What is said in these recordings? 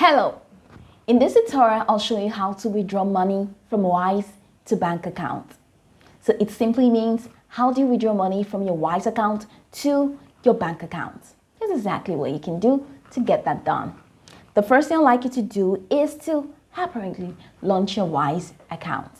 Hello! In this tutorial, I'll show you how to withdraw money from Wise to bank account. So it simply means how do you withdraw money from your Wise account to your bank account. Here's exactly what you can do to get that done. The first thing I'd like you to do is to apparently launch your Wise account.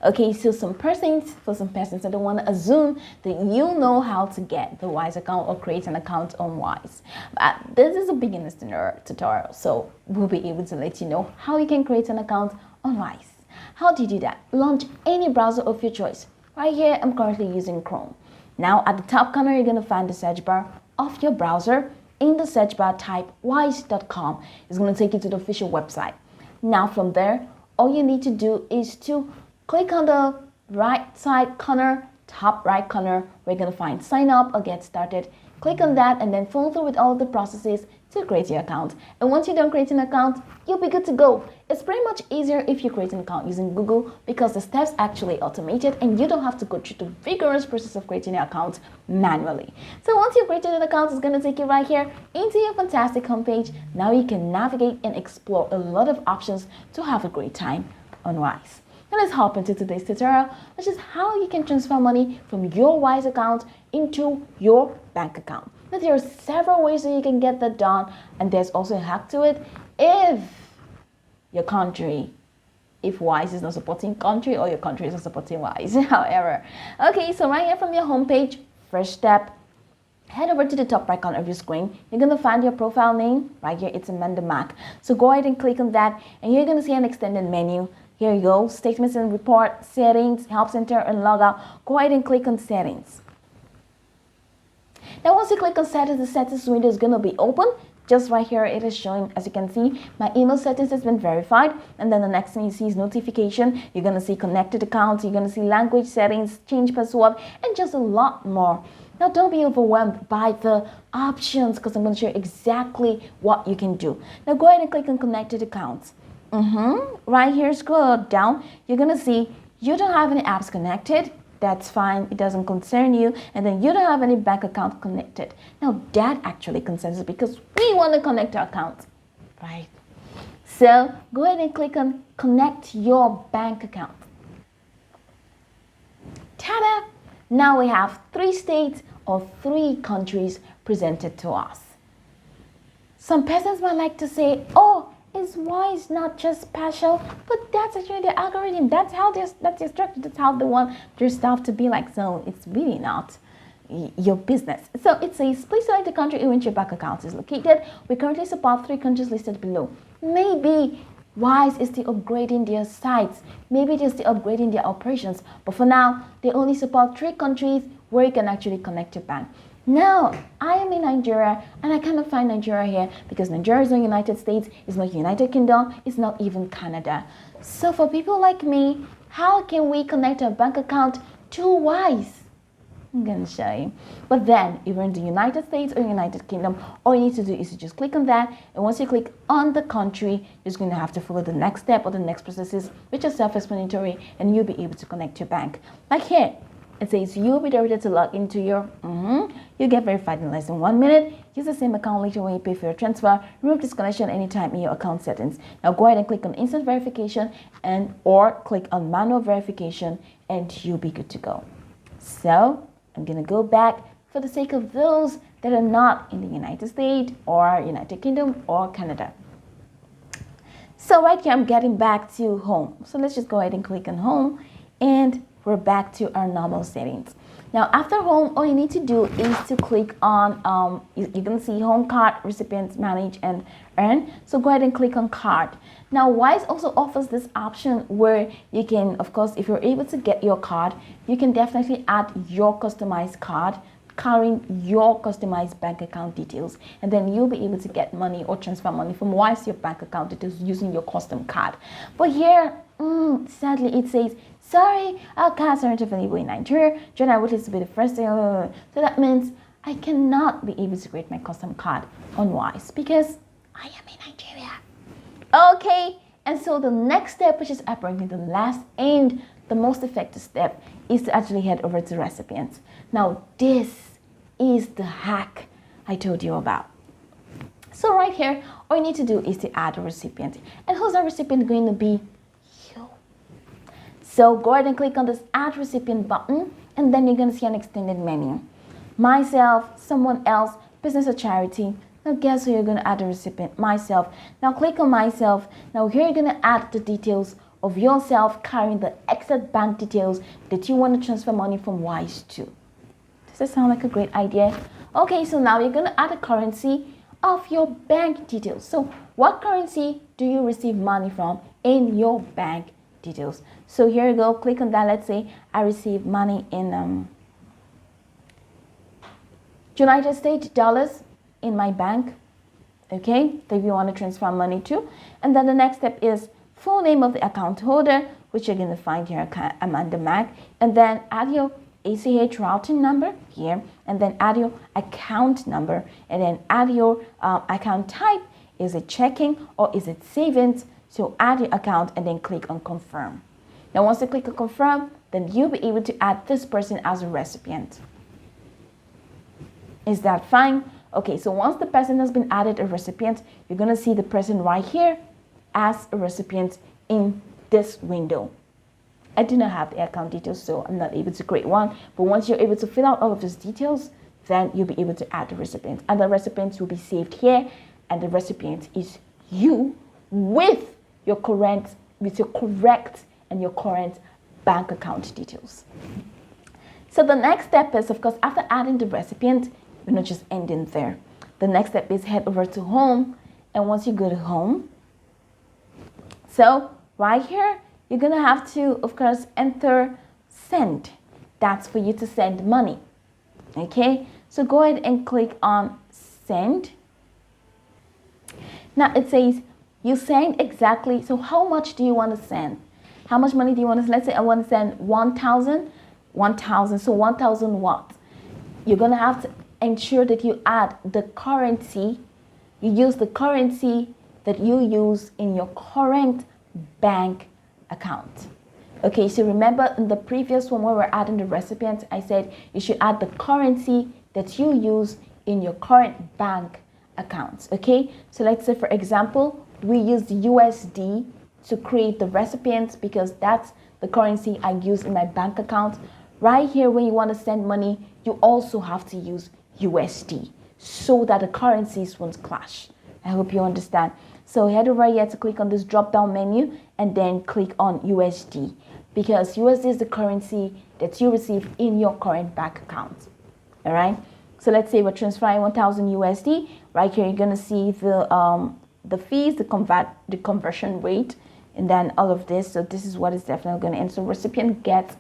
Okay, so for some persons, I don't want to assume that you know how to get the Wise account or create an account on Wise. But this is a beginner's tutorial, so we'll be able to let you know how you can create an account on Wise. How do you do that? Launch any browser of your choice. Right here, I'm currently using Chrome. Now, at the top corner, you're going to find the search bar of your browser. In the search bar, type wise.com. It's going to take you to the official website. Now, from there, all you need to do is to click on the right side corner, top right corner, where you're going to find sign up or get started. Click on that and then follow through with all the processes to create your account. And once you're done creating an account, you'll be good to go. It's pretty much easier if you create an account using Google because the steps actually automated and you don't have to go through the vigorous process of creating your account manually. So once you've created an account, it's going to take you right here into your fantastic homepage. Now you can navigate and explore a lot of options to have a great time on Wise. Now let's hop into today's tutorial, which is how you can transfer money from your Wise account into your bank account. Now there are several ways that you can get that done, and there's also a hack to it. If Wise is not supporting country or your country is not supporting Wise, however. Okay, so right here from your homepage, first step, head over to the top right corner of your screen. You're going to find your profile name. Right here, it's Amanda Mac. So go ahead and click on that, and you're going to see an extended menu. Here you go, statements and report, settings, help center, and log out. Go ahead and click on settings. Now once you click on settings, the settings window is going to be open. Just right here it is showing, as you can see, my email settings has been verified. And then the next thing you see is notification. You're going to see connected accounts. You're going to see language settings, change password, and just a lot more. Now don't be overwhelmed by the options because I'm going to show you exactly what you can do. Now go ahead and click on connected accounts. Right here, scroll down, you're going to see you don't have any apps connected. That's fine. It doesn't concern you. And then you don't have any bank account connected. Now that actually concerns us because we want to connect our account, right? So go ahead and click on connect your bank account. Ta-da! Now we have 3 states or 3 countries presented to us. Some persons might like to say, oh, is Wise not just partial? But that's actually the algorithm. That's their structure. That's how they want their stuff to be like. So it's really not your business. So it says, please select the country in which your bank account is located. We currently support 3 countries listed below. Maybe Wise is still upgrading their sites. Maybe they're still upgrading their operations. But for now, they only support 3 countries where you can actually connect your bank. Now, I am in Nigeria, and I cannot find Nigeria here because Nigeria is not United States, it's not United Kingdom, it's not even Canada. So for people like me, how can we connect our bank account to Wise? I'm going to show you. But then, if you're in the United States or United Kingdom, all you need to do is to just click on that, and once you click on the country, you're just going to have to follow the next step or the next processes, which are self-explanatory, and you'll be able to connect your bank. Like here. It says you'll be directed to log into your, you get verified in less than 1 minute. Use the same account later when you pay for your transfer. Remove disconnection anytime in your account settings. Now go ahead and click on instant verification or click on manual verification and you'll be good to go. So I'm going to go back for the sake of those that are not in the United States or United Kingdom or Canada. So right here, I'm getting back to home. So let's just go ahead and click on home and we're back to our normal settings. Now after home, all you need to do is to click on, you can see home card, recipients, manage, and earn. So go ahead and click on card. Now Wise also offers this option where you can, of course, if you're able to get your card, you can definitely add your customized card carrying your customized bank account details, and then you'll be able to get money or transfer money from Wise to your bank account details using your custom card. But here, sadly, it says, sorry, our cards aren't available in Nigeria. Join our waitlist to be the first thing. So that means I cannot be able to create my custom card on Wise because I am in Nigeria. Okay, and so the next step, which is apparently the last and the most effective step, is to actually head over to recipients. Now, this is the hack I told you about. So right here, all you need to do is to add a recipient. And who's the recipient going to be? You. So go ahead and click on this add recipient button, and then you're going to see an extended menu. Myself, someone else, business or charity. Now guess who you're going to add a recipient? Myself. Now click on myself. Now here you're going to add the details of yourself carrying the exact bank details that you want to transfer money from Wise to. Does that sound like a great idea? Okay, so now you're going to add a currency of your bank details. So what currency do you receive money from in your bank details? So here you go, click on that. Let's say I receive money in United States dollars in my bank, okay, that you want to transfer money to. And then the next step is full name of the account holder, which you're going to find here, Amanda Mac, and then add your ACH routing number here, and then add your account number, and then add your account type. Is it checking or is it savings? So add your account and then click on confirm. Now once you click on confirm, then you'll be able to add this person as a recipient. Is that fine? Okay, so once the person has been added a recipient, you're going to see the person right here as a recipient in this window. I do not have the account details, so I'm not able to create one. But once you're able to fill out all of those details, then you'll be able to add the recipient. And the recipient will be saved here, and the recipient is you with your correct and your current bank account details. So the next step is, of course, after adding the recipient, we're not just ending there. The next step is head over to home, and once you go to home, so right here, you're going to have to, of course, enter send. That's for you to send money. Okay, so go ahead and click on send. Now it says you send exactly, so how much do you want to send? How much money do you want to send? Let's say I want to send 1,000, so 1,000 what? You're going to have to ensure that you add the currency, you use the currency that you use in your current bank account. Okay, so remember in the previous one where we're adding the recipient, I said you should add the currency that you use in your current bank accounts. Okay, so let's say for example, we use the USD to create the recipients because that's the currency I use in my bank account. Right here, when you want to send money, you also have to use USD so that the currencies won't clash. I hope you understand. So head over here to click on this drop down menu and then click on USD because USD is the currency that you receive in your current bank account. All right. So let's say we're transferring 1,000 USD. Right here, you're gonna see the fees, the conversion rate, and then all of this. So this is what is definitely going to end. So recipient gets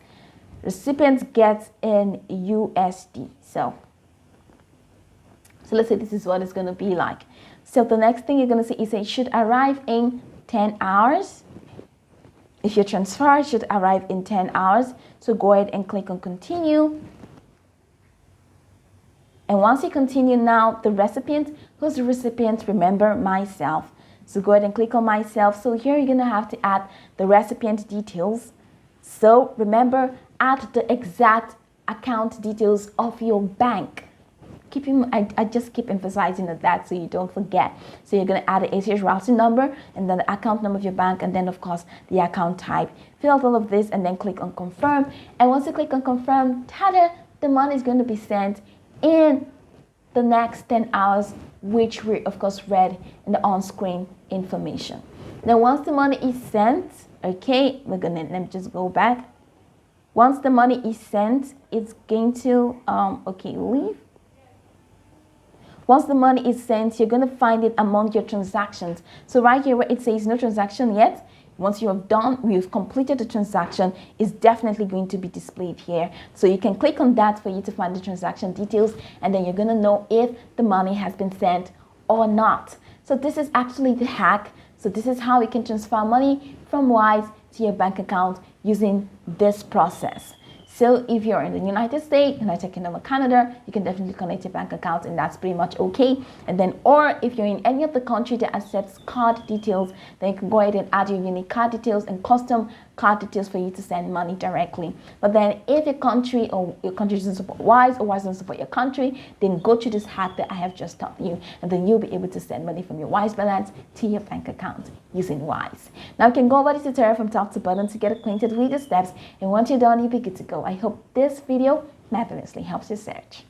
in USD. So let's say this is what it's going to be like. So the next thing you're going to see is it should arrive in 10 hours. If your transfer should arrive in 10 hours. So go ahead and click on continue. And once you continue now, the recipient, who's the recipient? Remember, myself. So go ahead and click on myself. So here you're going to have to add the recipient details. So remember, add the exact account details of your bank. I just keep emphasizing that so you don't forget. So you're going to add the ACH routing number and then the account number of your bank and then of course the account type. Fill out all of this and then click on confirm. And once you click on confirm, tada, the money is going to be sent in the next 10 hours, which we of course read in the on-screen information. Now once the money is sent, okay, let me just go back. Once the money is sent, it's going to leave. Once the money is sent, you're going to find it among your transactions. So right here where it says no transaction yet, once you've completed the transaction, it's definitely going to be displayed here. So you can click on that for you to find the transaction details, and then you're going to know if the money has been sent or not. So this is actually the hack. So this is how you can transfer money from Wise to your bank account using this process. So if you're in the United States, United Kingdom, or Canada, you can definitely connect your bank account, and that's pretty much okay. And then, or if you're in any of the country that accepts card details, then you can go ahead and add your unique card details and custom card details for you to send money directly. But then if your country or your country doesn't support Wise, or Wise doesn't support your country, then go to this hack that I have just taught you, and then you'll be able to send money from your Wise balance to your bank account using Wise. Now you can go over the tutorial from top to bottom to get acquainted with the steps, and once you're done, you'll be good to go. I hope this video marvelously helps your search.